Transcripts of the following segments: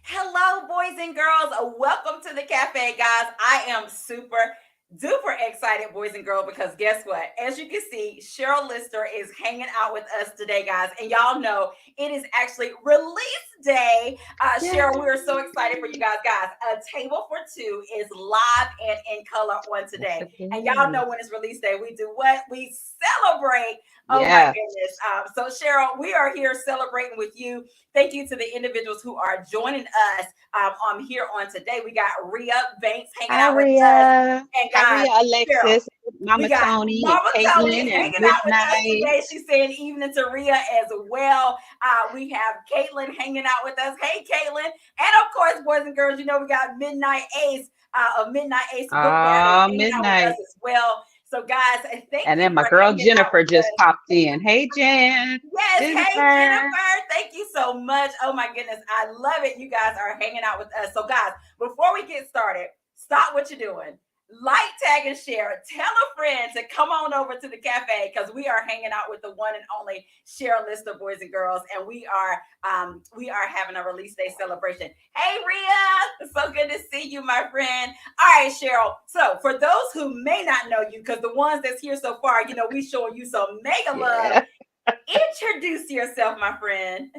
Hello, boys and girls. Welcome to the cafe, guys. I am super duper excited, boys and girls, because guess what? As you can see, Sheryl Lister is hanging out with us today, guys. And y'all know it is actually release day. Sheryl, we are so excited for you guys. Guys, A Table for Two is live and in color on Yes, today. it And y'all know is. when it's release day, we do what? We celebrate. Oh my Yes. goodness. So, Sheryl, we are here celebrating with you. Thank you to the individuals who are joining us here on today. We got Rhea Banks hanging Hi, out with us. Rhea. And Hi, guys, Rhea, Cheryl, Alexis, we Mama got Tony, and Mama Tony Caitlin, and hanging out with us Midnight. today. She's saying evening to Rhea as well. We have Caitlin hanging out with us. Hey, Caitlin. And of course, boys and girls, you know, we got Midnight Ace of Midnight Ace Book Battles hanging out with us Midnight. as well. So, guys, thank And you then my for girl hanging out Jennifer with just us. popped in. Hey, Jen. Yes. Hey, Jennifer. Jennifer. Thank you so much. Oh, my goodness. I love it. You guys are hanging out with us. So, guys, before we get started, stop what you're doing. Like, tag, and share. Tell a friend to come on over to the cafe because we are hanging out with the one and only Sheryl Lister, boys and girls, and we are having a release day celebration. Hey, Rhea, it's so good to see you, my friend. All right, Sheryl. So, for those who may not know you, because the ones that's here so far, you know, we showing you some mega love. Yeah. Introduce yourself, my friend.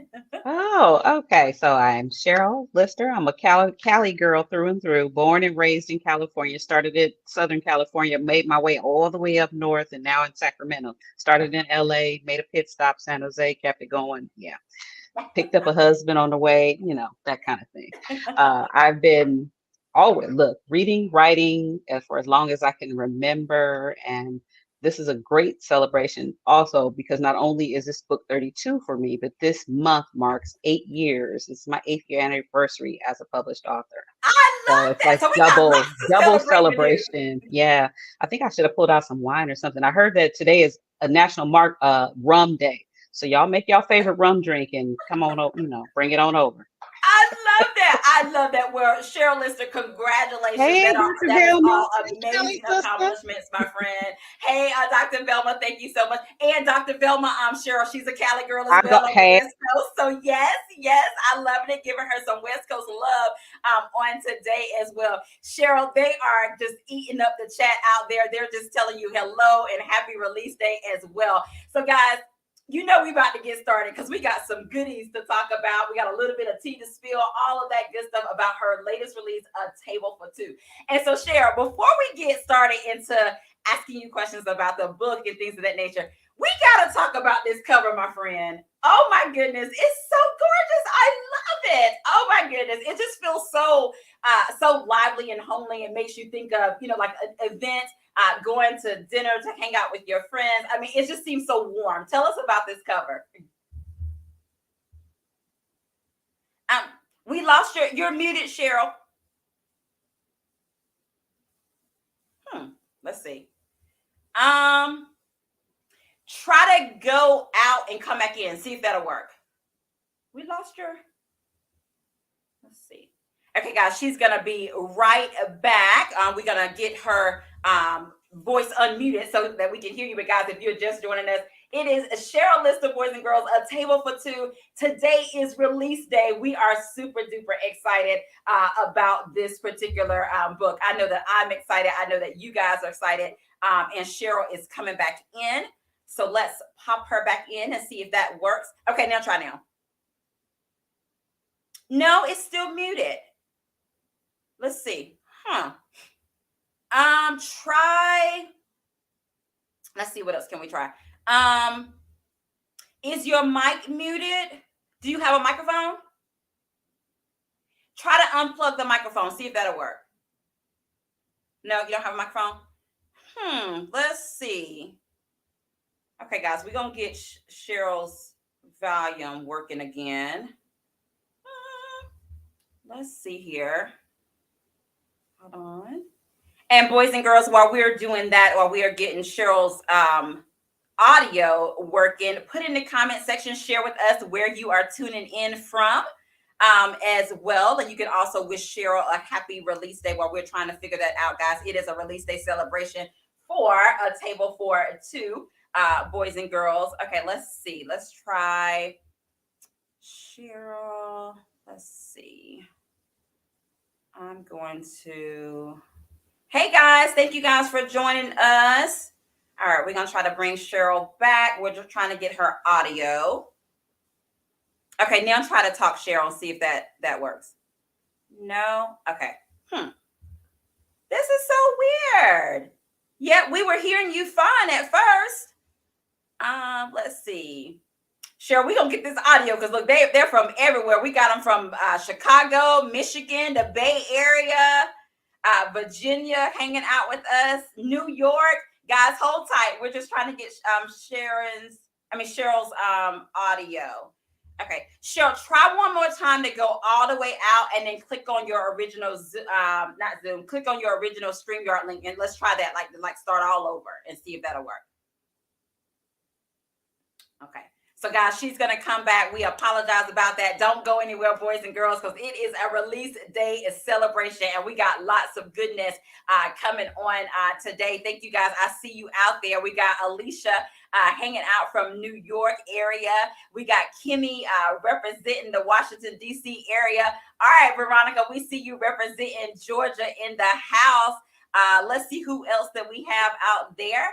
Oh, okay. So I'm Cheryl Lister. I'm a Cali girl through and through, born and raised in California. Started in Southern California, made my way all the way up north, and now in Sacramento. Started in LA, made a pit stop, San Jose, kept it going. Yeah. Picked up a husband on the way, that kind of thing. I've been always, look, reading, writing for as long as I can remember. And this is a great celebration also because not only is this book 32 for me, but this month marks 8 years. It's my 8th year anniversary as a published author. I So love it's that. like So we got lots double, to double celebrate to do. celebration. Yeah. I think I should have pulled out some wine or something. I heard that today is a national rum day. So y'all make y'all favorite rum drink and come on, bring it on over. I love that. I love that. Well, Cheryl Lister, congratulations. Hey, That Dr. is Velma. all Hey, Kelly, amazing sister. accomplishments, my friend. Hey, Dr. Velma, thank you so much. And Dr. Velma, Cheryl, she's a Cali girl as I well got on the hey, West Coast. So yes, yes, I love it. Giving her some West Coast love on today as well. Cheryl, they are just eating up the chat out there. They're just telling you hello and happy release day as well. So, guys, you know we about to get started because we got some goodies to talk about. We got a little bit of tea to spill, all of that good stuff about her latest release, A Table for Two. And so, Cheryl, before we get started into asking you questions about the book and things of that nature, we got to talk about this cover, my friend. Oh my goodness, it's so gorgeous. I love it. Oh my goodness, it just feels so lively and homely. It makes you think of like an event, going to dinner to hang out with your friends. I mean, it just seems so warm. Tell us about this cover. Um, we lost you're muted, Cheryl. Hmm. Let's see. Um, Try to go out and come back in. See if that'll work. We lost your. Let's see. Okay, guys, she's gonna be right back. We're gonna get her voice unmuted so that we can hear you. But guys, if you're just joining us, it is Cheryl Lister, boys and girls, A Table for Two. Today is release day. We are super duper excited about this particular book. I know that I'm excited. I know that you guys are excited. And Cheryl is coming back in. So let's pop her back in and see if that works. Okay, now try now. No, it's still muted. Let's see. Huh. Try. Let's see. What else can we try? Um, is your mic muted? Do you have a microphone? Try to unplug the microphone. See if that'll work. No, you don't have a microphone. Let's see. Okay, guys, we're gonna get Cheryl's volume working again. Let's see here. Hold on. And boys and girls, while we're doing that, while we are getting Cheryl's audio working, put in the comment section, share with us where you are tuning in from as well. And you can also wish Cheryl a happy release day while we're trying to figure that out, guys. It is a release day celebration for A Table for Two, boys and girls. Okay, let's see. Let's try Cheryl. Let's see. I'm going to. Hey guys, thank you guys for joining us. All right, we're gonna try to bring Sheryl back. We're just trying to get her audio. Okay, now try to talk, Sheryl, and see if that works. No. Okay. This is so weird. Yeah, we were hearing you fine at first. Let's see. Sure, we're gonna get this audio because look, they're from everywhere. We got them from Chicago, Michigan, the Bay Area, Virginia, hanging out with us, New York. Guys, hold tight. We're just trying to get Cheryl's audio. Okay, Cheryl, try one more time to go all the way out and then click on your original not Zoom, click on your original StreamYard link and let's try that, like start all over and see if that'll work. Okay. So guys, she's going to come back. We apologize about that. Don't go anywhere, boys and girls, because it is a release day, a celebration, and we got lots of goodness coming on today. Thank you guys. I see you out there. We got Alicia hanging out from New York area. We got Kimmy representing the Washington, D.C. area. All right, Veronica, we see you representing Georgia in the house. Let's see who else that we have out there.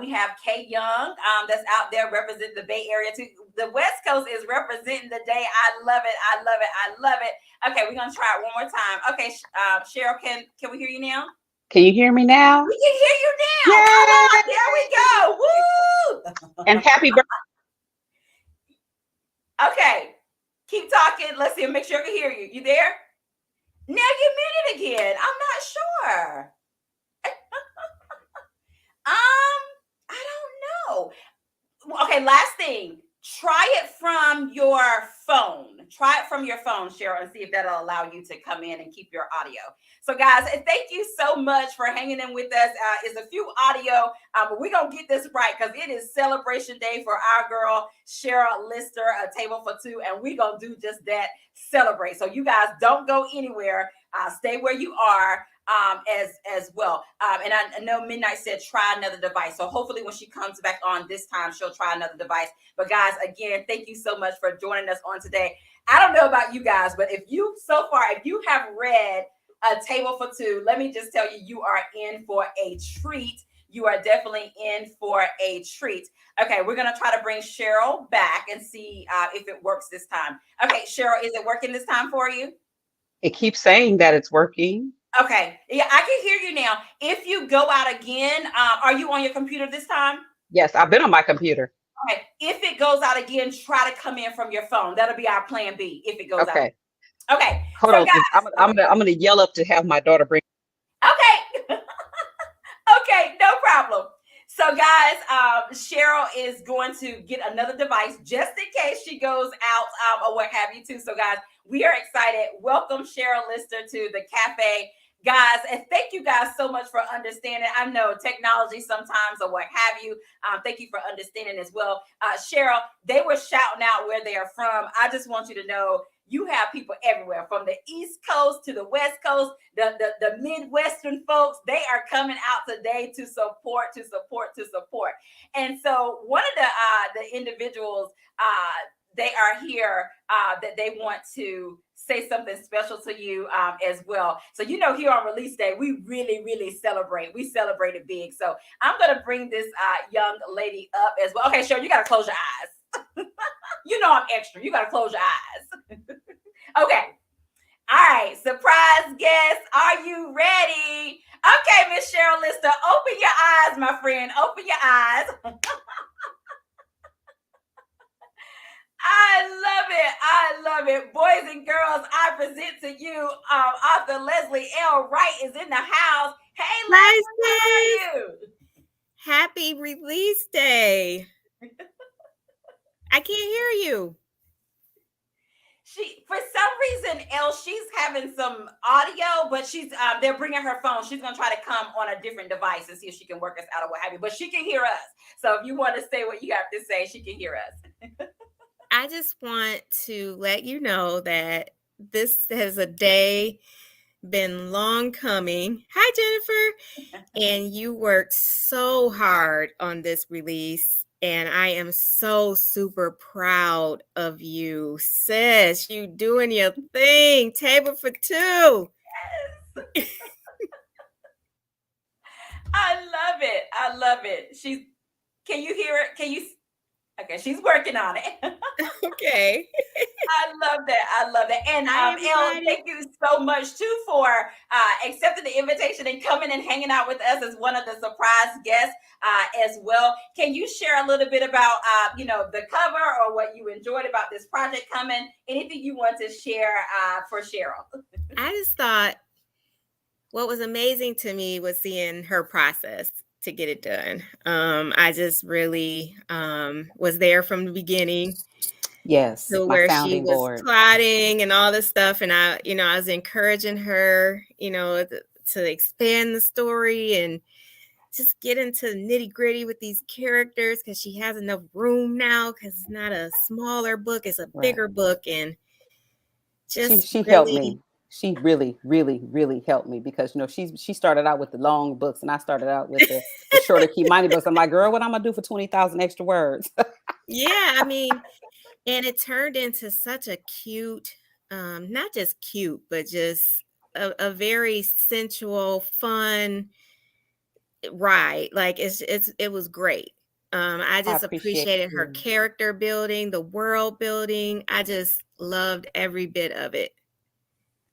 We have Kay Young that's out there representing the Bay Area too. The West Coast is representing the day. I love it. I love it. I love it. Okay, we're gonna try it one more time. Okay, Sheryl, can we hear you now? Can you hear me now? We can hear you now. Yay! Come on, there we go. Woo! And happy birthday. Okay, keep talking. Let's see. Make sure I can hear you. You there? Now you muted again. I'm not sure. I don't know. Okay, last thing. Try it from your phone. Try it from your phone, Sheryl, and see if that'll allow you to come in and keep your audio. So, guys, thank you so much for hanging in with us. It's a few audio, but we're going to get this right because it is celebration day for our girl, Sheryl Lister, A Table for Two, and we're going to do just that, celebrate. So, you guys don't go anywhere. Stay where you are. As well. And I know Midnight said try another device. So hopefully when she comes back on this time, she'll try another device. But guys, again, thank you so much for joining us on today. I don't know about you guys, but if you have read A Table for Two, let me just tell you, you are in for a treat. You are definitely in for a treat. Okay, we're going to try to bring Sheryl back and see if it works this time. Okay, Sheryl, is it working this time for you? It keeps saying that it's working. Okay. Yeah, I can hear you now. If you go out again, are you on your computer this time? Yes, I've been on my computer. Okay. If it goes out again, try to come in from your phone. That'll be our plan B if it goes out. Okay. Hold on. Guys, I'm gonna yell up to have my daughter bring. Okay. Okay, no problem. So guys, Sheryl is going to get another device just in case she goes out or what have you too. So guys, we are excited. Welcome Sheryl Lister to the cafe. Guys, and thank you guys so much for understanding. I know technology sometimes or what have you. Thank you for understanding as well. Sheryl, they were shouting out where they are from. I just want you to know you have people everywhere from the East Coast to the West Coast, the Midwestern folks. They are coming out today to support. And so one of the individuals, they are here that they want to say something special to you as well. So, here on release day, we really, really celebrate. We celebrate it big. So I'm going to bring this young lady up as well. Okay, sure. You got to close your eyes. I'm extra. You got to close your eyes. Okay. All right. Surprise guest. Are you ready? Okay, Miss Sheryl Lister, open your eyes, my friend. Open your eyes. I love it. Boys and girls, I present to you author Leslie L. Wright is in the house. Hey, Leslie, how are you? Happy release day. I can't hear you. For some reason, Elle, she's having some audio, but they're bringing her phone. She's going to try to come on a different device and see if she can work us out or what have you. But she can hear us. So if you want to say what you have to say, she can hear us. I just want to let you know that this has a day been long coming. Hi, Jennifer. And you worked so hard on this release. And I am so super proud of you, sis. You doing your thing. Table for two. Yes. I love it. I love it. Can you hear it? Okay, she's working on it. Okay. I love that. I love that. And Bye, Elle, everybody. thank you so much too for accepting the invitation and coming and hanging out with us as one of the surprise guests as well. Can you share a little bit about the cover or what you enjoyed about this project coming? Anything you want to share for Sheryl? I just thought what was amazing to me was seeing her process to get it done. I just really was there from the beginning Yes, to my where she sounding was board. plotting and all this stuff. And I was encouraging her, to expand the story and just get into the nitty gritty with these characters because she has enough room now because it's not a smaller book, it's a Right. bigger book. And just She helped really, me. She really, really, really helped me because she started out with the long books and I started out with the shorter key minded books. I'm like, girl, what I'm gonna do for 20,000 extra words? yeah, I mean, and it turned into such a cute, not just cute, but just a very sensual, fun ride. Like it was great. I I just appreciate appreciated her you. character building, the world building. I just loved every bit of it.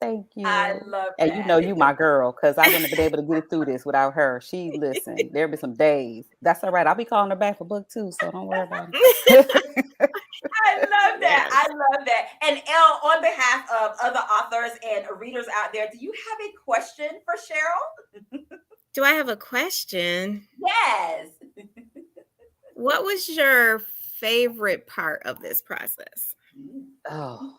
Thank I you. love And you that. my girl, because I wouldn't have been able to get through this without her. She listened. There'll be some days. That's all right. I'll be calling her back for book 2, so don't worry about it. I love that. I Yes. love that. And Elle, on behalf of other authors and readers out there, do you have a question for Sheryl? Do I have a question? Yes. What was your favorite part of this process? Oh,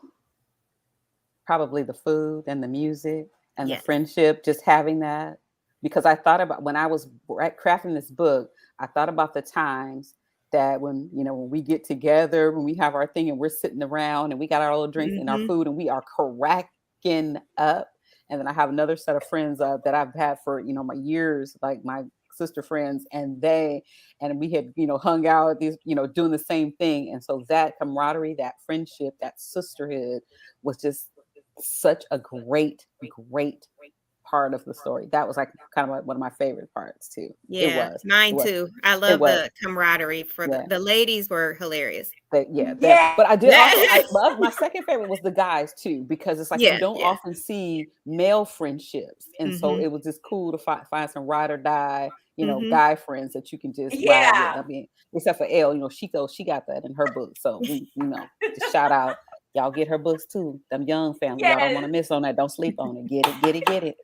probably the food and the music and the Yes. friendship, just having that. Because I thought about when I was crafting this book, I thought about the times that when we get together, when we have our thing and we're sitting around and we got our little drinks and our Mm-hmm. food and we are cracking up. And then I have another set of friends that I've had for, my years, like my sister friends, and we had, hung out at these, doing the same thing. And so that camaraderie, that friendship, that sisterhood was just such a great, great part of the story. That was like kind of like one of my favorite parts too. It Yeah, was. It mine was. too. I It love was. the camaraderie for Yeah. the ladies were hilarious. But I did also Yeah. my second favorite was the guys too, because it's like you Yeah, don't yeah. often see male friendships. And so Mm-hmm. it was just cool to find some ride or die, Mm-hmm. guy friends that you can just ride with. Yeah. I mean, except for Elle, she got that in her book. So we, just shout out. Y'all get her books too. Them young family. Y'all don't want Yes. to miss on that. Don't sleep on it. Get it, get it, get it.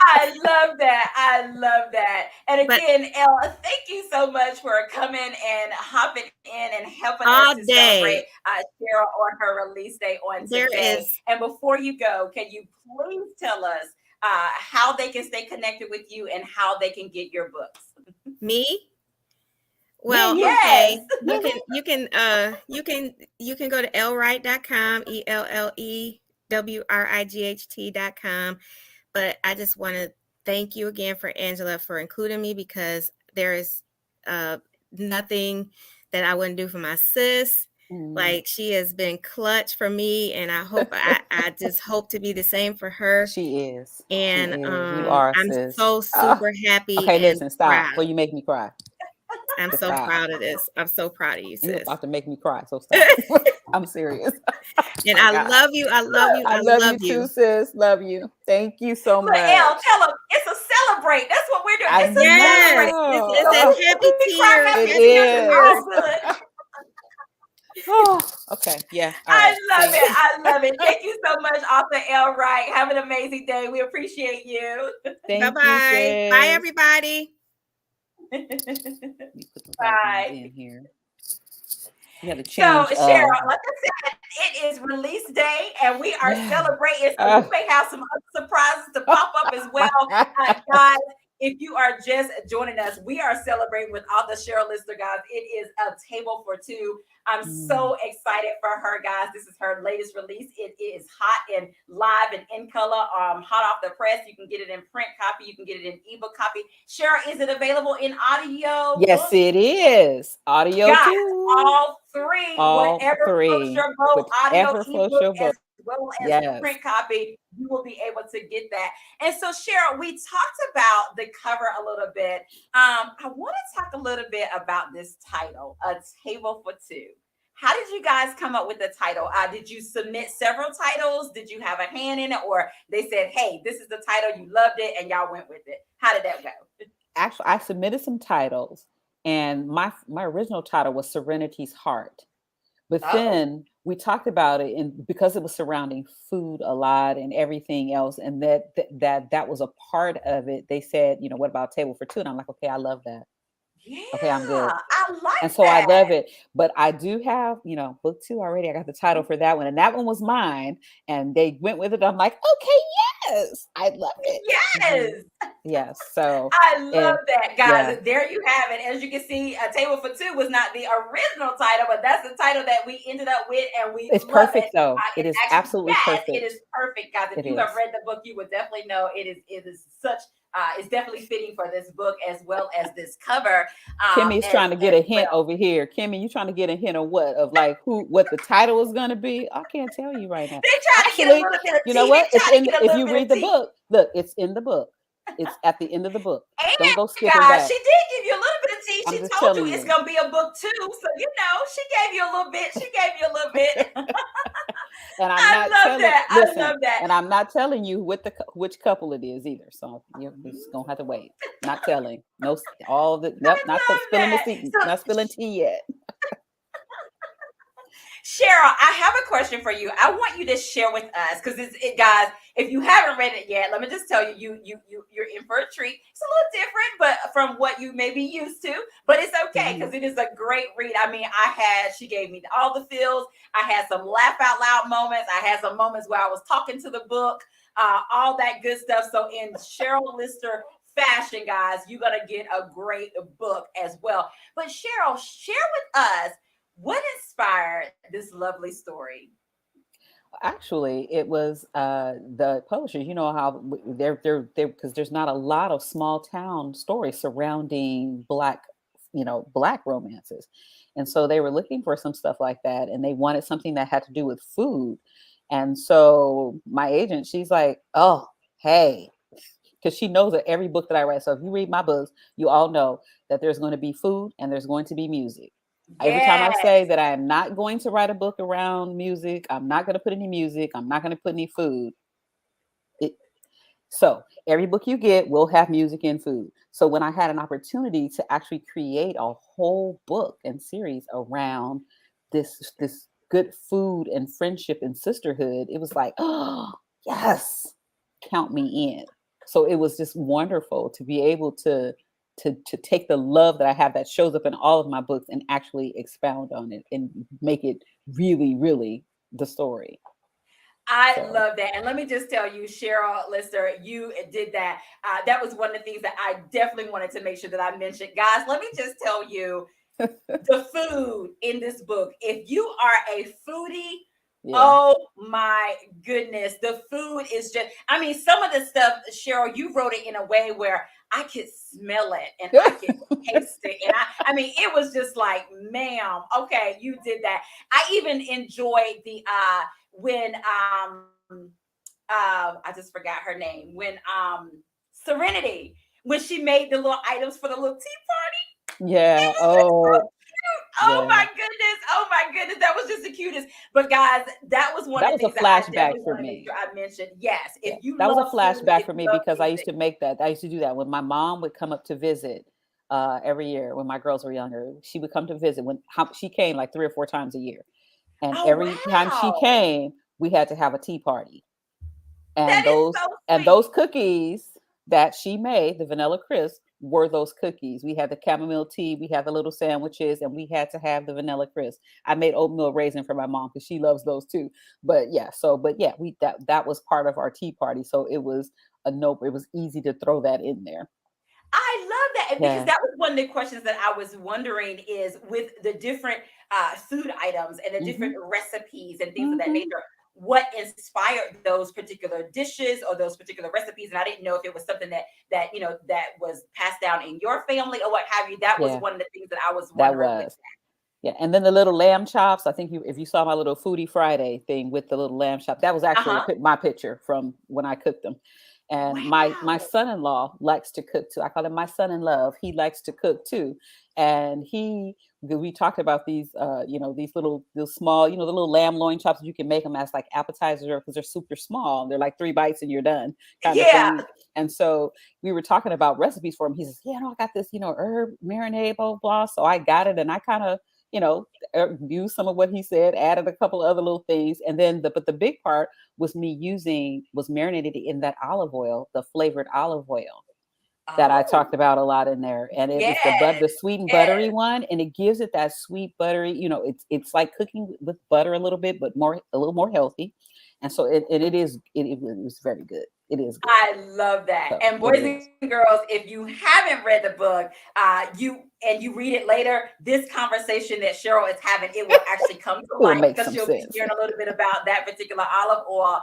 I love that. I love that. And But again, Elle, thank you so much for coming and hopping in and helping us all to celebrate day Sheryl on her release day on there today. is And before you go, can you please tell us how they can stay connected with you and how they can get your books? me. Yeah, Well, you. Yes. okay. You can go to ellwright.com, ELLEWRIGHT.com. But I just want to thank you again for Angela for including me because there is nothing that I wouldn't do for my sis. Like she has been clutch for me, and I just hope to be the same for her. She is. She And is. You are, I'm sis. so super happy Okay, and listen, stop. Before proud. you make me cry. I'm Just so stop. proud of this. I'm so proud of you, You're sis. about to make me cry, so stop. I'm serious. And My I God. love you. I love you. I I love love you too, you. sis. Love you. Thank you so Look, Elle, much. tell them it's a celebrate. That's what we're doing. I It's a Yes. celebrate. It's So a know. happy we cry tears. It happy Happy tears. It's tears. all is. good. Oh, okay. Yeah. All I right. love See it. I love it. Thank you so much, author Elle Wright. Have an amazing day. We appreciate you. Thank you, Bye-bye. Bye, sis. everybody. Let me put the right ones Bye. in here. You have to So, change. Sheryl, like I said, it is release day and we are Yeah. celebrating. So, we may have some other surprises to pop up as well. Guys, if you are just joining us, we are celebrating with author Sheryl Lister, guys. It is A Table for Two. I'm Mm. so excited for her, guys. This is her latest release. It is hot and live and in color, hot off the press. You can get it in print copy. You can get it in ebook copy. Sheryl, is it available in audio Yes, book? it is. Audio Guys, too. all three, All whatever floats three. your boat, audio, Whatever floats ebook, your boat. as well as print Yes. copy, you will be able to get that. And so, Sheryl, we talked about the cover a little bit. I want to talk a little bit about this title, A Table for Two. How did you guys come up with the title? Did you submit several titles? Did you have a hand in it? Or they said, hey, this is the title, you loved it, and y'all went with it? How did that go? Actually, I submitted some titles, and my original title was Serenity's Heart. But Oh, then we talked about it, and because it was surrounding food a lot and everything else, and that was a part of it. They said, what about Table for Two? And I'm like, okay, I love that. yeah, Okay, I'm good. I And like so I that. love it. But I do have, book two already. I got the title for that one, and that one was mine. And they went with it. I'm like, okay, yes, I love it. Mhm. Yes. Yes. So, I love and that, yeah, guys. There you have it. As you can see, A Table for Two was not the original title, but that's the title that we ended up with, and we it's love it. perfect though. It It's is actually, absolutely yes, it perfect. is perfect, guys. If It you have is. read the book, you would definitely know it is such. It's definitely fitting for this book as well as this cover, Kimmy's trying to get as a hint well. over here. Kimmy, you trying to get a hint of what? Of like what the title is going to be? I can't tell you right now. They trying to get a Actually, little bit of you know tea. They what? It's trying to in. get a If little you bit of read the tea. book, look, it's in the book. It's at the end of the book. Don't go And skipping guys, back. she did give you a little bit of tea. I'm She just told you telling it's you. gonna be a book too. So she gave you a little bit. She gave you a little bit. And I'm I not love telling. that. I Listen, love that. and I'm not telling you which couple it is either. So you're just gonna have to wait. Not telling. No, all the nope. I Not love spilling the that. tea. So, Not spilling tea yet. Cheryl, I have a question for you. I want you to share with us because guys. If you haven't read it yet, let me just tell you, you're in for a treat. It's a little different, but from what you may be used to, but it's okay Mhm. because it is a great read. I mean, she gave me all the feels. I had some laugh out loud moments. I had some moments where I was talking to the book, all that good stuff. So in Sheryl Lister fashion, guys, you're gonna get a great book as well. But Sheryl, share with us what inspired this lovely story. Actually, it was the publishers. You know how they're because there's not a lot of small town stories surrounding black romances, and so they were looking for some stuff like that, and they wanted something that had to do with food. And so my agent, she's like, "Oh, hey," because she knows that every book that I write. So if you read my books, you all know that there's going to be food and there's going to be music. Every time I say Yes. that I am not going to write a book around music, I'm not going to put any music, I'm not going to put any food. It, so every book you get will have music and food. So when I had an opportunity to actually create a whole book and series around this good food and friendship and sisterhood, it was like, oh yes, count me in. So it was just wonderful to be able to take the love that I have that shows up in all of my books and actually expound on it and make it really, really the story. I So love that. And let me just tell you, Sheryl Lister, you did that. That was one of the things that I definitely wanted to make sure that I mentioned. Guys, let me just tell you the food in this book. If you are a foodie, yeah. oh my goodness, the food is just, I mean, some of the stuff, Sheryl, you wrote it in a way where I could smell it and I could taste it. And I mean, it was just like, ma'am, okay, you did that. I even enjoyed the when I just forgot her name. When Serenity, when she made the little items for the little tea. Yeah. So Oh, cute. Oh yeah. my goodness. Oh my goodness. That was just the cutest. But guys, that was one That of the was a things that I flashback definitely for want to make me. sure I mentioned. Yes. Yeah, If you that was a love food, flashback if for you me love because I used music. to make that. I used to do that when my mom would come up to visit every year when my girls were younger. She would come to visit she came like 3 or 4 times a year, and Oh every time she wow. came, we had to have a tea party. And That is those so and sweet. those cookies that she made, the vanilla crisp, were those cookies. We had the chamomile tea, we had the little sandwiches, and we had to have the vanilla crisp. I made oatmeal raisin for my mom because she loves those too. But yeah, we that was part of our tea party. So it was it was easy to throw that in there. and because Yeah. that was one of the questions that I was wondering is with the different food items and the different Hmm. recipes and things of that Hmm. nature, what inspired those particular dishes or those particular recipes? And I didn't know if it was something that that was passed down in your family or what have you. That was Yeah, one of the things that I was that wondering with was. Yeah, and then the little lamb chops. I think if you saw my little Foodie Friday thing with the little lamb chop, that was that. actually Uh-huh. my picture from when I cooked them. And my Wow. son-in-law likes to cook too. I call him my son-in-love. He likes to cook too, and we talked about these these little small, the little lamb loin chops. You can make them as like appetizers because they're super small. They're like 3 bites and you're done kind of Yeah. thing. And so we were talking about recipes for him. He says, "Yeah, no, I got this, herb marinade, blah blah blah." So I got it, and I kind of you know, used some of what he said, added a couple of other little things, and then but the big part was was marinated in that olive oil, the flavored olive oil that I Oh, talked about a lot in there, and it is yes. the sweet and buttery Yes. one, and it gives it that sweet buttery. It's like cooking with butter a little bit, but a little more healthy, and so it was very good. It is good. I love that. So And it boys is. and girls, if you haven't read the book, you read it later, this conversation that Sheryl is having, it will actually come to It will life make because some she'll be sense. sharing a little bit about that particular olive oil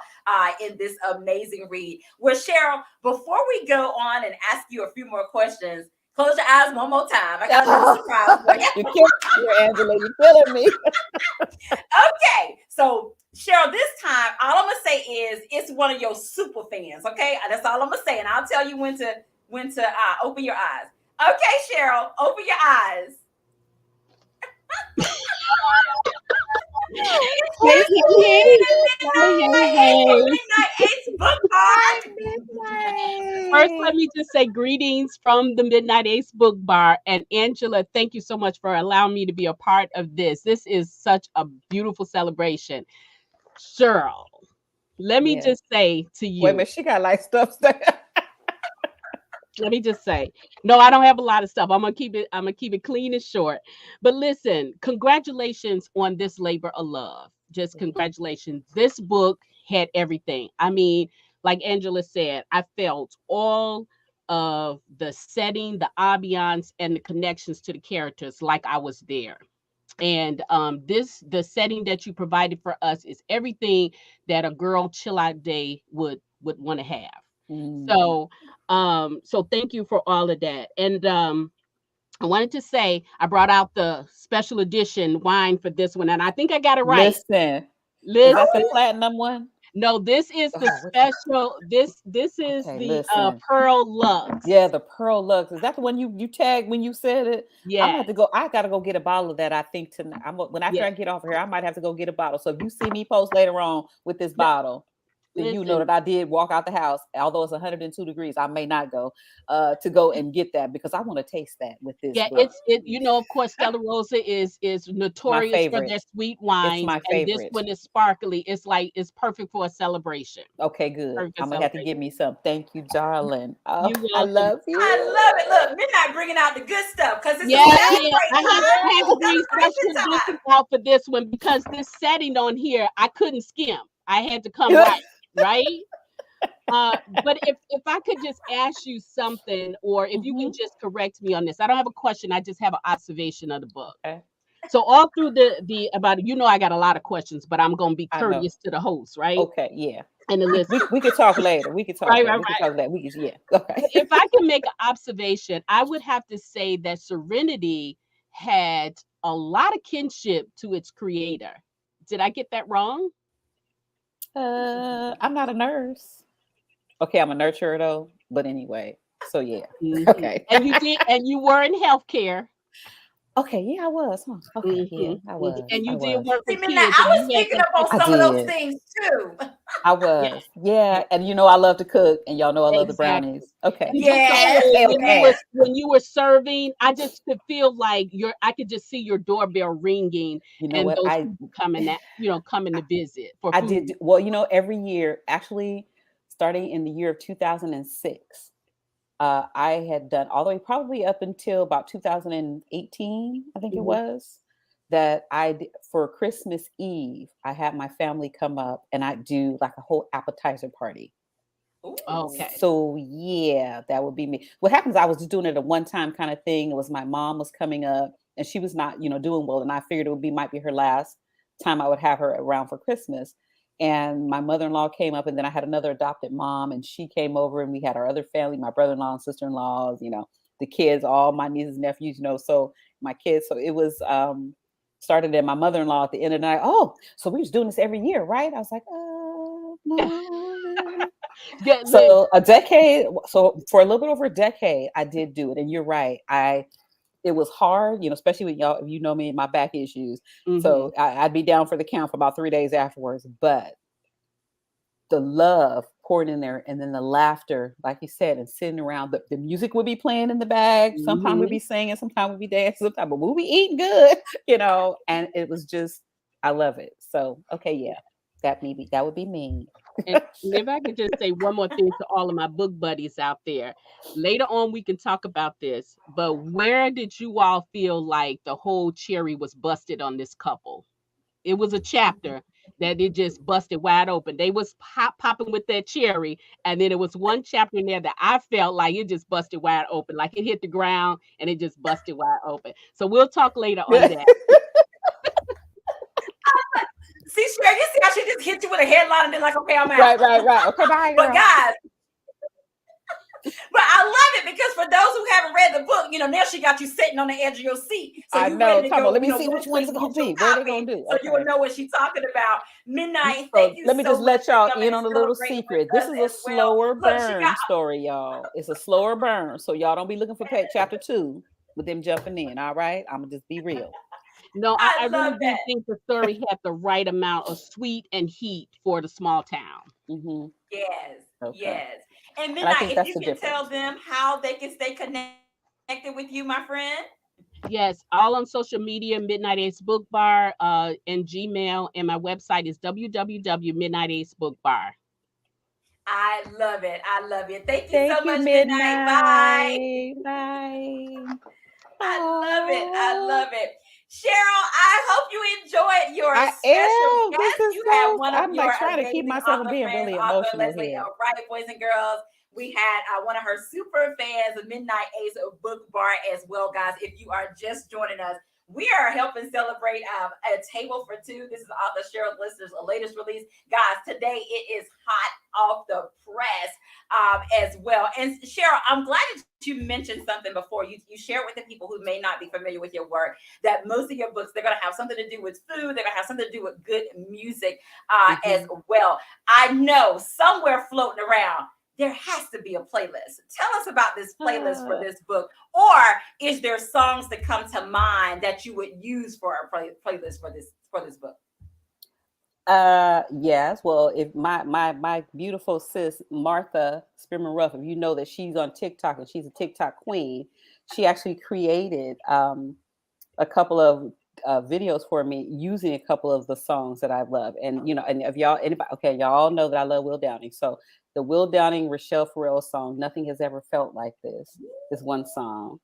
in this amazing read. Well, Sheryl, before we go on and ask you a few more questions, close your eyes one more time. I got a little surprise for you. You're killing me here, Angela. You're killing me. Okay, so Sheryl, this time all I'm gonna say is it's one of your super fans. Okay, that's all I'm gonna say, and I'll tell you when to open your eyes. Okay, Sheryl, open your eyes. It's Hey, Miss hey, Queen hey, hey, hey, from hey. Midnight Ace Book Hi, First, let Midnight. me just say greetings from the Midnight Ace Book Bar. And Angela, thank you so much for allowing me to be a part of this. This is such a beautiful celebration. Cheryl, let me Yeah. just say to Wait a you, minute. She got like stuff there. let me just say, no, I don't have a lot of stuff. I'm gonna keep it clean and short. But listen, congratulations on this labor of love. Just congratulations. This book had everything. I mean, like Angela said, I felt all of the setting, the ambiance, and the connections to the characters like I was there. And the setting that you provided for us is everything that a girl chill out day would want to have. Mm. So thank you for all of that. And I wanted to say I brought out the special edition wine for this one, and I think I got it right. Listen, is that the Listen, platinum one? no, this is the Oh, which one? special. This is Okay, the listen. Pearl Lux. Yeah, the Pearl Lux. Is that the one you tagged when you said it? I'm gonna Yeah, have to go. I gotta go get a bottle of that. I think tonight. When after yeah. I get off of here, I might have to go get a bottle. So if you see me post later on with this No, bottle, then you know listen. that I did walk out the house. Although it's 102 degrees, I may not go to go and get that because I want to taste that with this Yeah, book. of course Stella Rosa is My notorious for their favorite. sweet It's wines, my and this favorite. one is sparkly. It's perfect for a celebration. Okay, good. Perfect for I'm gonna have to celebration. give me some. Thank you, darling. Oh, You're I welcome. love I love you. it. Look, Midnight bringing out the good stuff because it's a Yes, yeah. I celebration had time. I had It's to bring celebration special edition time. out for this one because this setting on here I couldn't skim. I had to come right. But if I could just ask you something, or if you can Hmm. just correct me on this, I don't have a question. I just have an observation of the book. Okay, So all through the about I got a lot of questions, but I'm gonna be I know. courteous to the host, right? Okay, yeah. And the listener. We could talk later. We could talk Right, later. right, We could right. talk later. We could, yeah. Okay. But if I can make an observation, I would have to say that Serenity had a lot of kinship to its creator. Did I get that wrong? I'm not a nurse. Okay, I'm a nurturer though. But anyway, so yeah. Mhm. Okay. And you were in healthcare. Okay, yeah, I was. Huh? Okay, yeah, Mhm, I mhm. was. And I you did was. work See, with Midnight, kids, I and was you had picking some up on I some of those did. things too. I yeah, was. yeah, Yeah, and I love to cook, and y'all know I love the exactly. brownies. Okay. And just Yes, also Okay, okay. yes. when you were serving, I just could feel like I could just see your doorbell ringing You know and what? those people coming to visit for I did food. well, every year, actually starting in the year of 2006, I had done all the way probably up until about 2018, I think it Mhm. was, that for Christmas Eve, I had my family come up and I do like a whole appetizer party. Ooh. Okay. So yeah, that would be me. What happens, I was just doing it a one-time kind of thing. It was my mom was coming up and she was not, doing well. And I figured it would be might be her last time I would have her around for Christmas. And my mother-in-law came up, and then I had another adopted mom, and she came over, and we had our other family, my brother-in-law and sister-in-laws, the kids, all my nieces, nephews, so my kids. So it was started at my mother-in-law at the end of the night. Oh, so we was doing this every year, right? I was like, no. Yeah, So a decade, so for a little bit over a decade, I did do it. And you're right. It was hard, especially when y'all, you know me and my back issues. So I'd be down for the count for about 3 days afterwards. But the love poured in there, and then the laughter, like you said, and sitting around, the music would be playing in the bag. Sometimes we'd be singing, sometimes we'd be dancing, sometimes, but we'd be eating good, and it was just, I love it. So, okay. Yeah, that would be me. And if I could just say one more thing to all of my book buddies out there, later on we can talk about this, but where did you all feel like the whole cherry was busted on this couple? It was a chapter that it just busted wide open. They was popping with that cherry, and then it was one chapter in there that I felt like it just busted wide open, like it hit the ground and it just busted wide open. So we'll talk later on that. See, Sheryl, you see how she just hit you with a headline and then like, okay, I'm out. Right. Okay, bye, girl. But guys, but I love it because for those who haven't read the book, now she got you sitting on the edge of your seat. So I you know. ready to go. Let me see which one's going to be. What are they going to do? So you will know what she's talking about. Midnight, So thank you let me so just much let for y'all coming in and on a little celebrating secret. with This us is a as well. slower Look, she burn got story, y'all. It's a slower burn. So y'all don't be looking for chapter 2 with them jumping in. All right. I'm going to just be real. No, I I really love do that. think the story had the right amount of sweet and heat for the small town. Mm-hmm. Yes. Okay. Yes. And And I Midnight, think if that's you the can tell difference. them how they can stay connected with you, my friend. Yes, all on social media, Midnight Ace Book Bar, and Gmail, and my website is www.midnightace.bookbar. I love it. I love it. Thank you so Thank you, much, Midnight. Bye. Midnight. Bye. I love it. I Oh, love it. Cheryl, I hope you enjoyed your I special am. This guest. is You have so. one of I'm your like trying to keep amazing myself from author being friends, really author emotional Leslie. here. All right, boys and girls. We had one of her super fans of Midnight Ace Book Bar as well, guys. If you are just joining us, we are helping celebrate a table for two. This is author Sheryl Lister's latest release. Guys, today it is hot off the press as well. And Sheryl, I'm glad that you mentioned something before. You share with the people who may not be familiar with your work that most of your books, they're going to have something to do with food. They're going to have something to do with good music as well. I know somewhere floating around, there has to be a playlist. Tell us about this playlist for this book. Or is there songs that come to mind that you would use for a playlist for this book? Yes. Well, if my beautiful sis Martha Spearman Ruff, if you know that she's on TikTok and she's a TikTok queen, she actually created a couple of videos for me using a couple of the songs that I love. And and if anybody, okay, y'all know that I love Will Downing. So the Will Downing Rochelle Farrell song, "Nothing Has Ever Felt Like This," is one song.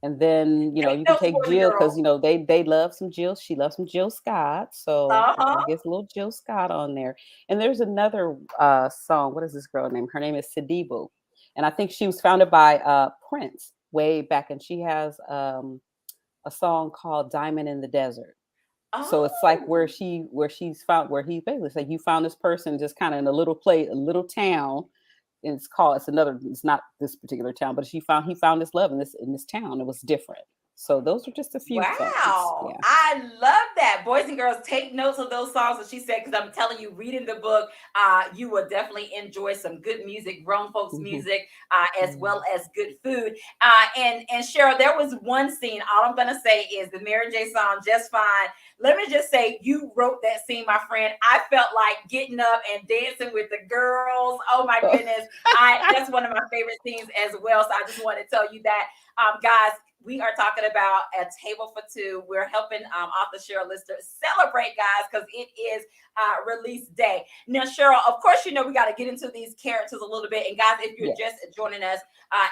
And then, Take you can notes, take boys and Jill because, girls. they love some Jill. She loves some Jill Scott. So we're Uh-huh. going to get a little Jill Scott on there. And there's another song. What is this girl name? Her name is Sidibu. And I think she was founded by Prince way back. And she has a song called "Diamond in the Desert." So it's like where Oh, she's found, where he basically like, you found this person just kind of in a little place, a little town. And it's not this particular town, but he found this love in this town. It was different. So those are just a few songs. wow. Yeah. I love that. Boys and girls, take notes of those songs that she said, because I'm telling you, reading the book, you will definitely enjoy some good music, grown folks Mm-hmm. music, as well as good food. And Cheryl, there was one scene, all I'm going to say is the Mary J song, Just Fine. Let me just say, you wrote that scene, my friend. I felt like getting up and dancing with the girls. Oh my goodness. That's one of my favorite scenes as well. So I just want to tell you that, guys, We are talking about A Table for Two. We're helping author Sheryl Lister celebrate, guys, because it is release day. Now, Sheryl, of course, you know we got to get into these characters a little bit. And guys, if you're just joining us,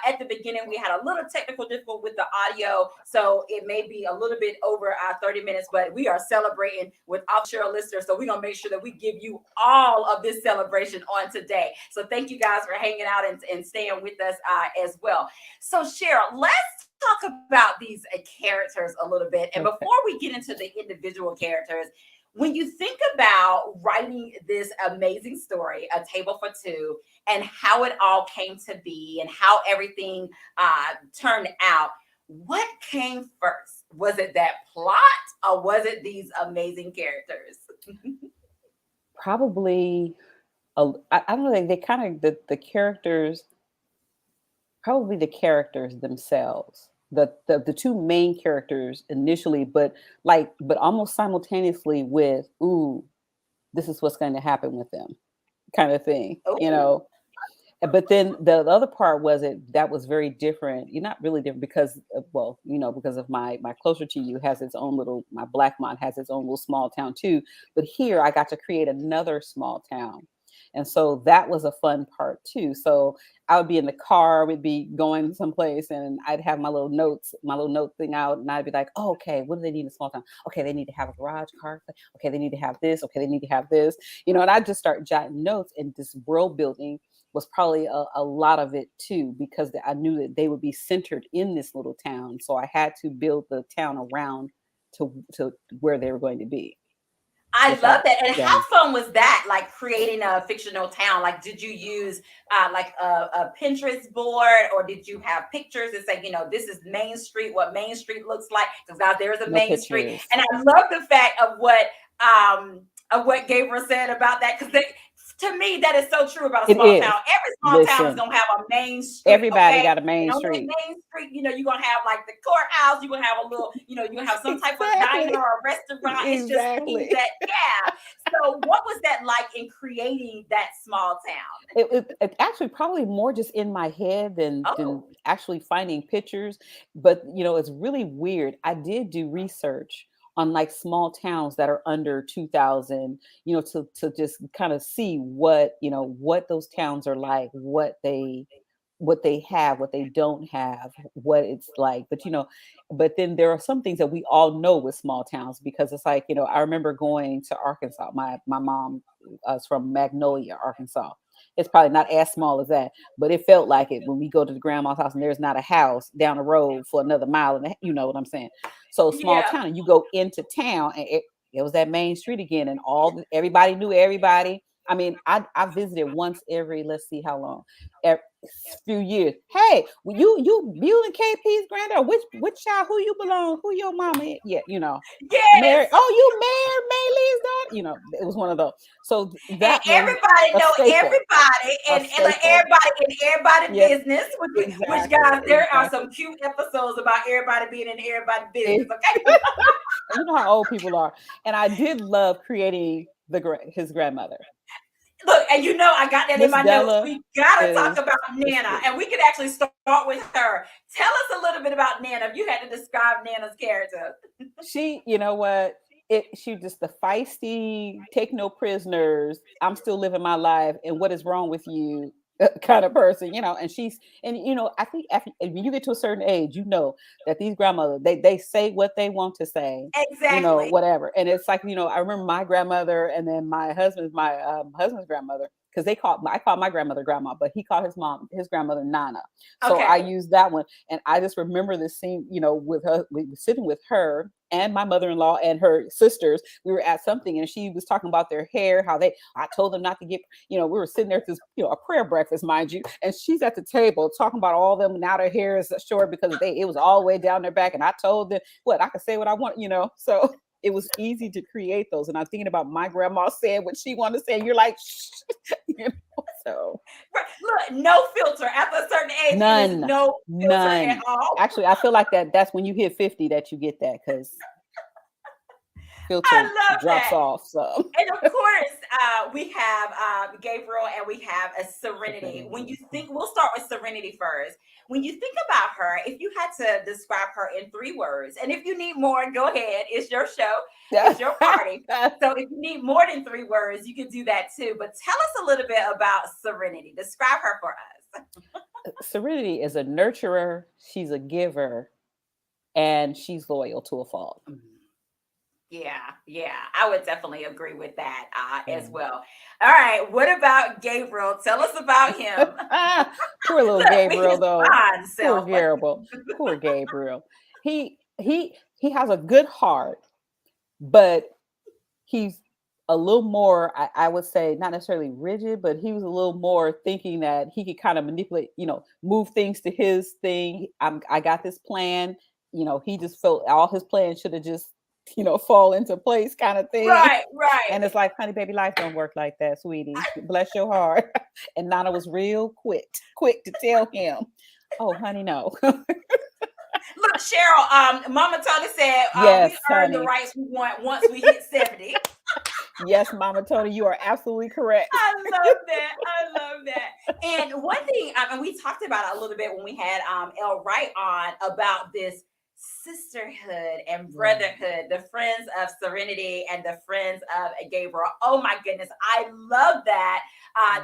at the beginning, we had a little technical difficulty with the audio, so it may be a little bit over 30 minutes, but we are celebrating with author Sheryl Lister, so we're going to make sure that we give you all of this celebration on today. So thank you guys for hanging out and staying with us as well. So, Sheryl, let's talk about these characters a little bit. And before we get into the individual characters, when you think about writing this amazing story, A Table for Two, and how it all came to be and how everything turned out, what came first? Was it that plot or was it these amazing characters? Probably, I don't know, they kind of, the characters, probably the characters themselves. The two main characters initially, but almost simultaneously with, ooh, this is what's going to happen with them, kind of thing, you know. But then the other part that was very different. You're not really different because, well, you know, because of my Closer to You has its own little, my Blackmont has its own little small town too. But here I got to create another small town. And so that was a fun part too. So I would be in the car, we'd be going someplace, and I'd have my little note thing out, and I'd be like, oh, okay, what do they need in a small town? Okay, they need to have a garage car. Okay, they need to have this. Okay, they need to have this. You know, and I'd just start jotting notes, and this world building was probably a lot of it too, because I knew that they would be centered in this little town. So I had to build the town around to where they were going to be. I love that. And how fun was that? Like creating a fictional town? Like, did you use like a Pinterest board, or did you have pictures that say, you know, this is Main Street, what Main Street looks like? Because guys, there is a Main Street. And I love the fact of what Gabriel said about that, because to me, that is so true about a small town. Every small town is going to have a main street. Everybody got a main street. Main street, you know, you're going to have like the courthouse. You're going to have a little, you know, you have some type of diner or restaurant. It's just things that, So what was that like in creating that small town? It actually probably more just in my head than actually finding pictures. But, you know, it's really weird. I did do research on like small towns that are under 2,000, you know, to just kind of see what, you know, what those towns are like, what they have, what they don't have, what it's like. But, you know, but then there are some things that we all know with small towns, because it's like, you know, I remember going to Arkansas. My mom is from Magnolia, Arkansas. It's probably not as small as that, but it felt like it when we go to the grandma's house and there's not a house down the road for another mile, and you know what I'm saying. So small town, and you go into town, and it was that main street again, and everybody knew everybody. I mean, I visited once every, let's see how long, few years. Hey, you and KP's granddaughter, which child, who you belong, who your mama is? Yeah, you know. Mary, you married Maylee's daughter? You know, it was one of those. So that and everybody know everybody, and everybody in everybody's business. Which guys, there are some cute episodes about everybody being in everybody's business. Okay, you know how old people are, and I did love creating his grandmother. Look, and you know, I got that in my notes. We gotta talk about Nana, and we could actually start with her. Tell us a little bit about Nana. If you had to describe Nana's character. She, you know what? She just the feisty, take no prisoners, I'm still living my life, and what is wrong with you kind of person, you know. And you know, I think when you get to a certain age, you know that these grandmothers, they say what they want to say, exactly, you know, whatever. And it's like, you know, I remember my grandmother, and then my husband's grandmother, because I called my grandmother grandma, but he called his grandmother Nana. So I used that one, and I just remember this scene, you know, with her, we were sitting with her and my mother-in-law and her sisters. We were at something, and she was talking about their hair, I told them not to get, you know, we were sitting there at this, you know, a prayer breakfast, mind you, and she's at the table talking about all them, now their hair is short because it was all the way down their back, and I told them I could say what I want, you know. So it was easy to create those. And I'm thinking about my grandma saying what she wanted to say, and you're like, shh, you know. So look, no filter after a certain age. None. No filter at all. Actually, I feel like that's when you hit 50 that you get that, because filter drops off. So, and of course, we have Gabriel and we have a Serenity. When you think, we'll start with Serenity first. When you think about her, if you had to describe her in 3 words, and if you need more, go ahead. It's your show. It's your party. So if you need more than 3 words, you can do that too. But tell us a little bit about Serenity. Describe her for us. Serenity is a nurturer, she's a giver, and she's loyal to a fault. Yeah, I would definitely agree with that as Yeah. well. All right, what about Gabriel? Tell us about him. Poor little Look, Gabriel, his though. fine Poor self. Gabriel. Poor Gabriel. He has a good heart, but he's a little more, I would say, not necessarily rigid, but he was a little more thinking that he could kind of manipulate, move things to his thing. I got this plan. He just felt all his plans should have just, fall into place kind of thing. Right. And it's like, honey, baby, life don't work like that, sweetie. Bless your heart. And Nana was real quick to tell him, oh, honey, no. Look, Sheryl, Mama Tony said Yes, we earn the honey. rights we want once we hit 70. Yes, Mama Tony, you are absolutely correct. I love that. And one thing, and we talked about it a little bit when we had El Wright on about this sisterhood and brotherhood, the friends of Serenity and the friends of Gabriel. Oh my goodness, I love that.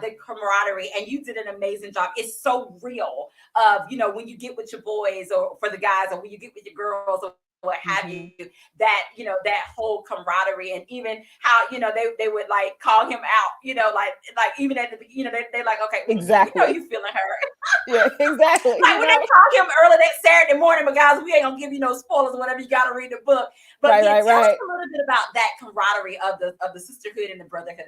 The camaraderie, and you did an amazing job. It's so real of, when you get with your boys or for the guys, or when you get with your girls or what have you, that that whole camaraderie, and even how they would like call him out, like even at the they like, okay, Exactly. you feeling her. Yeah, exactly. Like when they call him early that Saturday morning, but guys, we ain't gonna give you no spoilers or whatever. You got to read the book. But tell us a little bit about that camaraderie of the sisterhood and the brotherhood.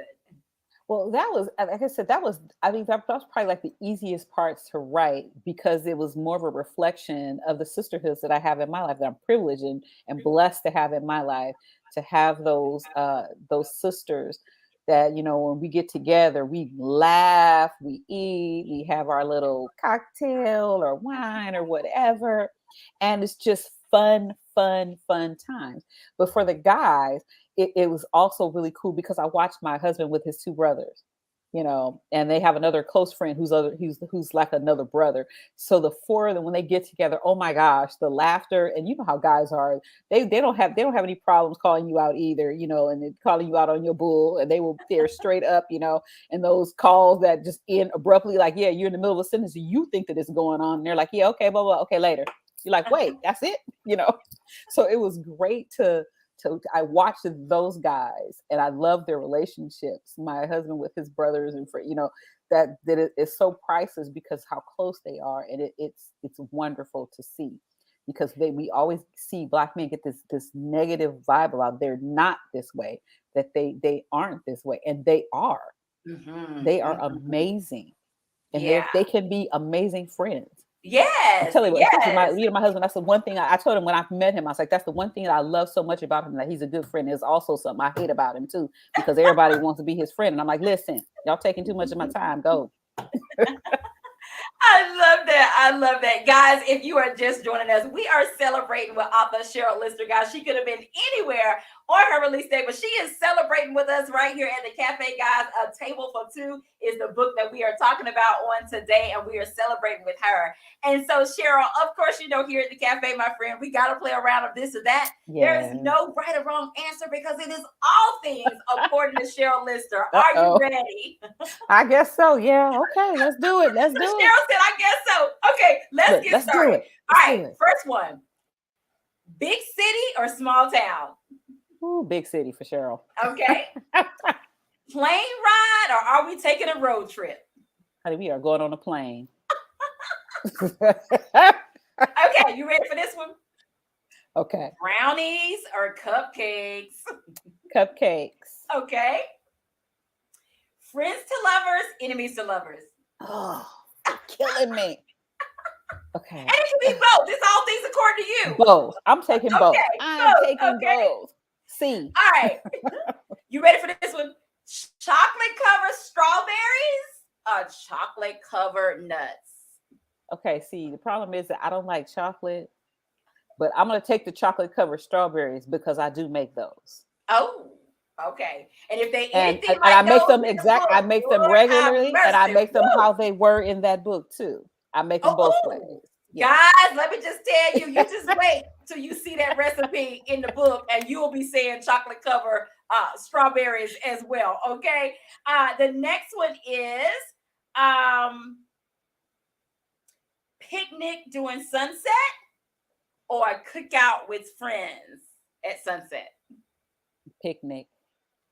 Well, that was, like I said, that was probably like the easiest parts to write, because it was more of a reflection of the sisterhoods that I have in my life, that I'm privileged and blessed to have in my life, to have those sisters that, when we get together, we laugh, we eat, we have our little cocktail or wine or whatever. And it's just fun times. But for the guys, it was also really cool because I watched my husband with his 2 brothers, and they have another close friend who's like another brother. So the 4 of them, when they get together, oh my gosh, the laughter. And you know how guys are, they don't have any problems calling you out either, and then calling you out on your bull, and they're straight up, and those calls that just end abruptly, like, yeah, you're in the middle of a sentence and you think that it's going on, and they're like, yeah, okay, blah, blah, okay, later. You're like, wait, that's it, So it was great I watched those guys, and I love their relationships. My husband with his brothers and that it is so priceless because how close they are, and it's wonderful to see, because we always see Black men get this negative vibe about they're not this way, that they aren't this way, and they are. They are amazing, and they can be amazing friends. Yes. I'm telling you, especially my husband, that's the one thing I told him when I met him. I was like, that's the one thing that I love so much about him, that he's a good friend. There's also something I hate about him too, because everybody wants to be his friend. And I'm like, listen, y'all taking too much of my time. Go. I love that. Guys, if you are just joining us, we are celebrating with author Sheryl Lister. Guys, she could have been anywhere on her release date, but she is celebrating with us right here at the cafe. Guys, A Table for Two is the book that we are talking about on today, and we are celebrating with her. And so, Sheryl, of course, here at the cafe, my friend, we got to play a round of this or that. There is no right or wrong answer, because it is all things according to Sheryl Lister. Are you ready? I guess so. Yeah. Okay. Let's do it. Sheryl said, I guess so. Okay, let's get started. All right, first one. Big city or small town? Ooh, big city for Sheryl. Okay. Plane ride, or are we taking a road trip? Honey, we are going on a plane. Okay, you ready for this one? Okay. Brownies or cupcakes? Cupcakes. Okay. Friends to lovers, enemies to lovers? Oh, you're killing me. Okay. And it can be both. It's all things according to you. Both. I'm taking both. I'm taking both. See. All right. You ready for this one? Chocolate covered strawberries or chocolate covered nuts? Okay, see, the problem is that I don't like chocolate, but I'm going to take the chocolate covered strawberries because I do make those. Oh. Okay. And if they and anything I like make those them in the exact. I book, make them Lord have regularly, and I mercy. make them Woo! how they were in that book too. I make them both ways. Oh, Yes. guys, let me just tell you, you just wait till you see that recipe in the book, and you'll be saying chocolate cover strawberries as well. Okay. The next one is um picnic during sunset or cookout with friends at sunset. Picnic.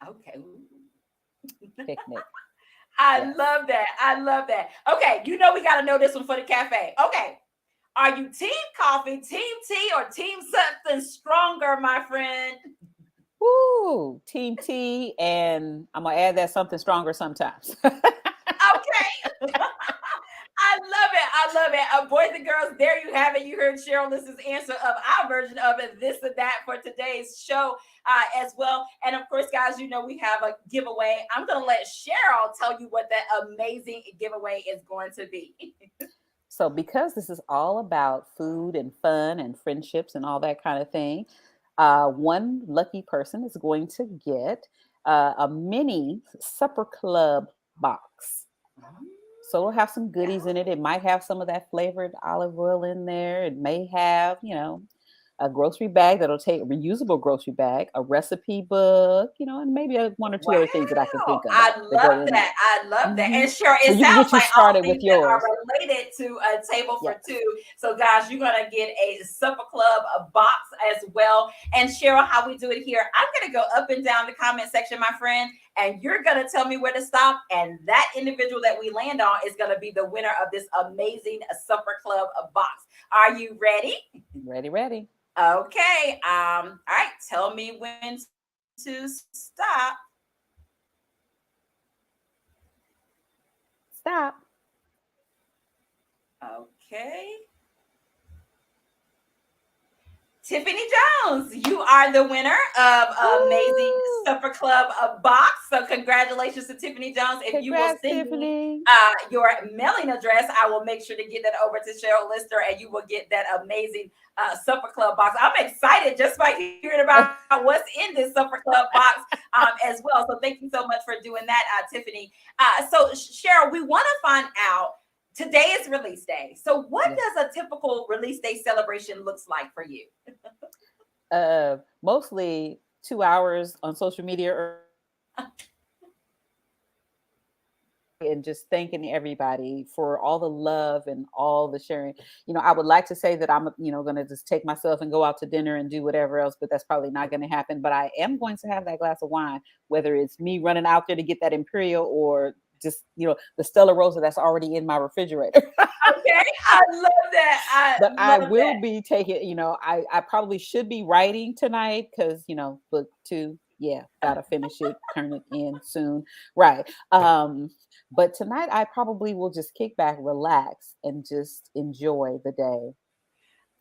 Okay. Picnic. I Yes. love that. I love that. Okay, you know we got to know this one for the cafe. Okay. Are you team coffee, team tea, or team something stronger, my friend? Woo! Team T, and I'm gonna add that something stronger sometimes. Okay. I love it. I love it. Boys and girls, there you have it. You heard Sheryl List's answer of our version of it, this or that for today's show as well. And of course, guys, you know we have a giveaway. I'm going to let Sheryl tell you what that amazing giveaway is going to be. So, because this is all about food and fun and friendships and all that kind of thing, one lucky person is going to get a mini supper club box. So it'll have some goodies in it. It might have some of that flavored olive oil in there. It may have, a grocery bag that'll take a reusable grocery bag, a recipe book, and maybe one or two Wow. other things that I can think of I that go love in there. that. I love that. Hmm. And sure, So it you can sounds get you like all started things with that are yours. related to a table for Yes. two. So, guys, you're going to get a supper club a box as well. And Sheryl, how we do it here, I'm going to go up and down the comment section, my friend, and you're going to tell me where to stop. And that individual that we land on is going to be the winner of this amazing supper club box. Are you ready? Ready. Okay. All right. Tell me when to stop. Stop. Okay. Tiffany Jones, you are the winner of Amazing Woo! Supper Club box. So congratulations to Tiffany Jones. If you will Congrats, send me Tiffany. your mailing address, I will make sure to get that over to Sheryl Lister, and you will get that amazing Supper Club box. I'm excited just by hearing about what's in this Supper Club box as well. So thank you so much for doing that, Tiffany. So Sheryl, we want to find out. Today is release day. So what does a typical release day celebration looks like for you? Mostly 2 hours on social media and just thanking everybody for all the love and all the sharing. I would like to say that I'm, going to just take myself and go out to dinner and do whatever else, but that's probably not going to happen. But I am going to have that glass of wine, whether it's me running out there to get that Imperial or just, the Stella Rosa that's already in my refrigerator. Okay, I love that. But I will be taking, I probably should be writing tonight because, book 2, gotta finish it, turn it in soon. Right. But tonight I probably will just kick back, relax, and just enjoy the day.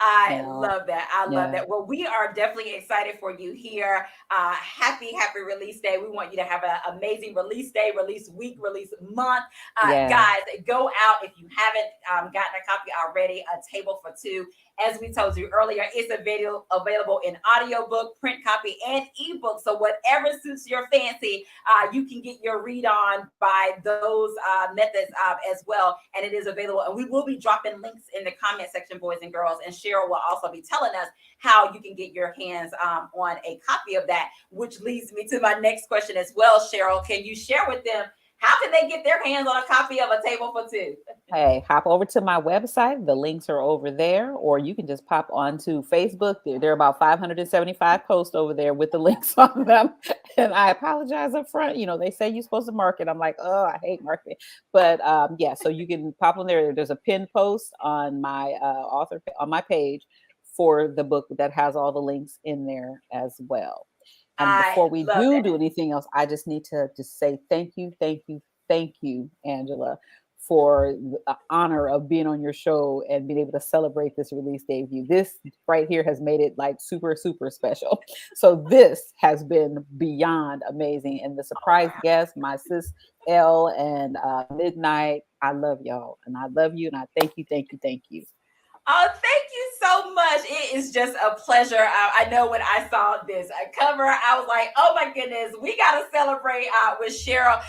I love that. I love Yeah. that. Well, we are definitely excited for you here. Happy release day. We want you to have an amazing release day, release week, release month. Guys, go out if you haven't gotten a copy already, A Table for Two. As we told you earlier, it's available in audiobook, print copy, and ebook. So whatever suits your fancy, you can get your read on by those methods as well. And it is available. And we will be dropping links in the comment section, boys and girls. And Sheryl will also be telling us how you can get your hands on a copy of that, which leads me to my next question as well. Sheryl, can you share with them how can they get their hands on a copy of A Table for Two? Hey, hop over to my website. The links are over there, or you can just pop onto Facebook. There are about 575 posts over there with the links on them. And I apologize up front. They say you're supposed to market. I'm like, oh, I hate marketing. But so you can pop on there. There's a pinned post on my on my page for the book that has all the links in there as well. And before we do anything else, I just need to just say thank you, Angela, for the honor of being on your show and being able to celebrate this release day with you. This right here has made it like super, super special. So this has been beyond amazing. And the surprise guest, my sis Elle and Midnight, I love y'all and I love you and I thank you. Oh, thank you so much. It is just a pleasure. I know when I saw this cover, I was like, oh my goodness, we got to celebrate with Sheryl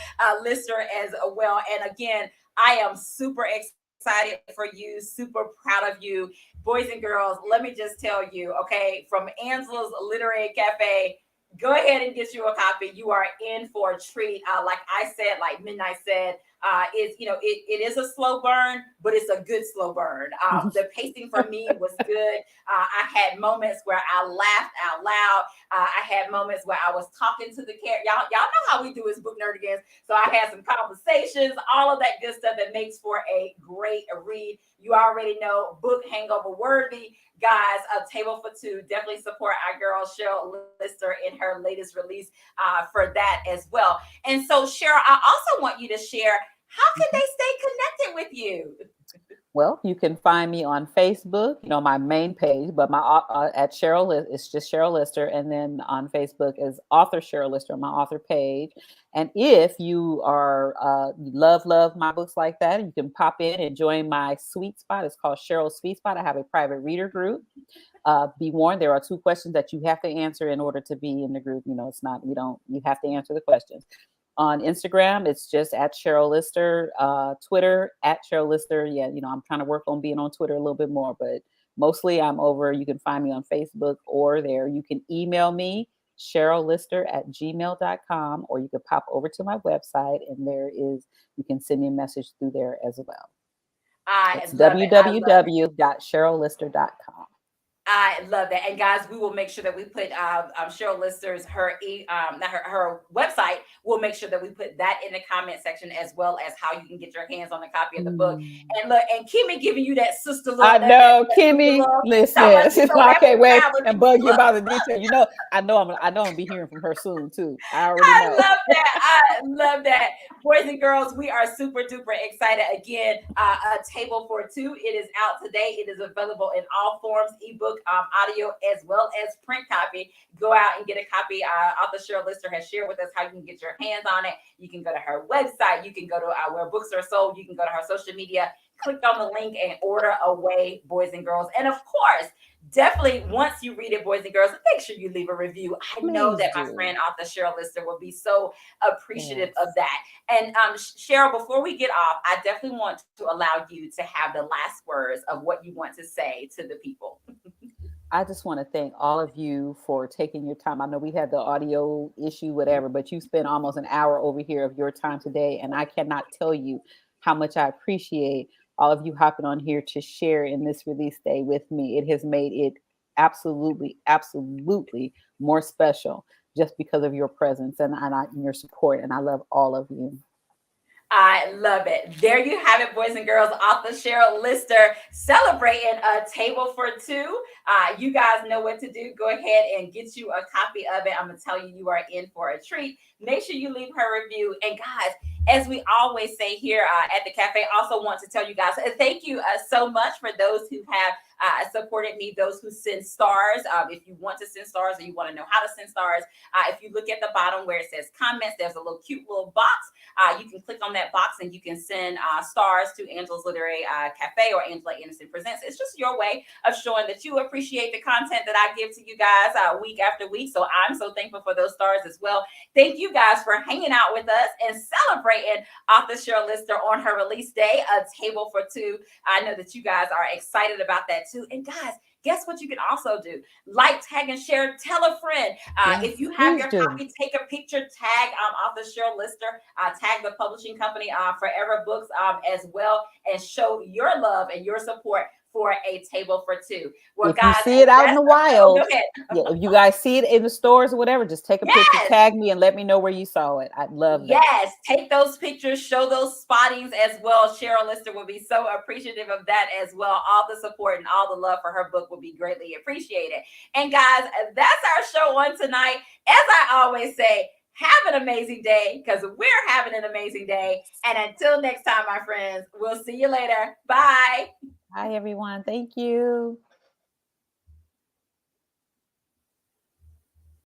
Lister as well. And again, I am super excited for you, super proud of you. Boys and girls, let me just tell you, okay, from Angela's Literary Cafe, go ahead and get you a copy. You are in for a treat. Like I said, like Midnight said, is it is a slow burn, but it's a good slow burn. The pacing for me was good. I had moments where I laughed out loud. I had moments where I was talking to the character. Y'all know how we do as book nerdigans. So I had some conversations, all of that good stuff that makes for a great read. You already know, book hangover worthy. Guys, A Table for Two. Definitely support our girl Sheryl Lister in her latest release for that as well. And so, Sheryl, I also want you to share, how can they stay connected with you? Well, you can find me on Facebook, my main page, but my at Sheryl, it's just Sheryl Lister, and then on Facebook is author Sheryl Lister, my author page. And if you are love my books like that, you can pop in and join my sweet spot. It's called Sheryl's Sweet Spot. I have a private reader group. Be warned, there are 2 questions that you have to answer in order to be in the group. It's not, you have to answer the questions. On Instagram, it's just at Sheryl Lister. Twitter, at Sheryl Lister. Yeah, I'm trying to work on being on Twitter a little bit more, but mostly I'm over. You can find me on Facebook or there. You can email me, SherylLister@gmail.com, or you can pop over to my website, and you can send me a message through there as well. It's www.SherylLister.com. I love that. And guys, we will make sure that we put Sheryl Lister's her website. We'll make sure that we put that in the comment section, as well as how you can get your hands on a copy of the book. And look, and Kimmy giving you that sister love. I know, Kimmy. Listen, I can't wait and bug you about the detail. I know I'm gonna be hearing from her soon too. I already know. I love that. I love that. Boys and girls, we are super duper excited. Again, A Table for Two. It is out today. It is available in all forms, ebook, audio, as well as print copy. Go out and get a copy. Author Sheryl Lister has shared with us how you can get your hands on it. You can go to her website. You can go to where books are sold. You can go to her social media. Click on the link and order away, boys and girls. And of course, definitely, once you read it, boys and girls, make sure you leave a review. I know that my friend author Sheryl Lister will be so appreciative of that. And Sheryl, before we get off, I definitely want to allow you to have the last words of what you want to say to the people. I just want to thank all of you for taking your time. I know we had the audio issue, whatever, but you spent almost an hour over here of your time today. And I cannot tell you how much I appreciate all of you hopping on here to share in this release day with me. It has made it absolutely, absolutely more special just because of your presence and your support. And I love all of you. I love it. There you have it, boys and girls. Author Sheryl Lister celebrating A Table for Two. You guys know what to do. Go ahead and get you a copy of it. I'm going to tell you, you are in for a treat. Make sure you leave her review. And guys, as we always say here at the cafe, I also want to tell you guys, thank you so much for those who have supported me, those who send stars. If you want to send stars or you want to know how to send stars, if you look at the bottom where it says comments, there's a little cute little box. You can click on that box and you can send stars to Angela's Literary Cafe or Angela Anderson Presents. It's just your way of showing that you appreciate the content that I give to you guys week after week. So I'm so thankful for those stars as well. Thank you guys for hanging out with us and celebrating author Sheryl Lister on her release day, A Table for Two. I know that you guys are excited about that too. And guys, guess what you can also do? Like, tag, and share. Tell a friend. If you have your copy, take a picture, tag author Sheryl Lister, tag the publishing company, Forever Books, as well, and show your love and your support for A Table for Two. Well, if guys, you see it out in the wild, go ahead. If you guys see it in the stores or whatever, just take a picture, tag me, and let me know where you saw it. I'd love that. Yes, take those pictures, show those spottings as well. Sheryl Lister will be so appreciative of that as well. All the support and all the love for her book will be greatly appreciated. And guys, that's our show on tonight. As I always say, have an amazing day, because we're having an amazing day. And until next time, my friends, we'll see you later. Bye. Hi, everyone. Thank you.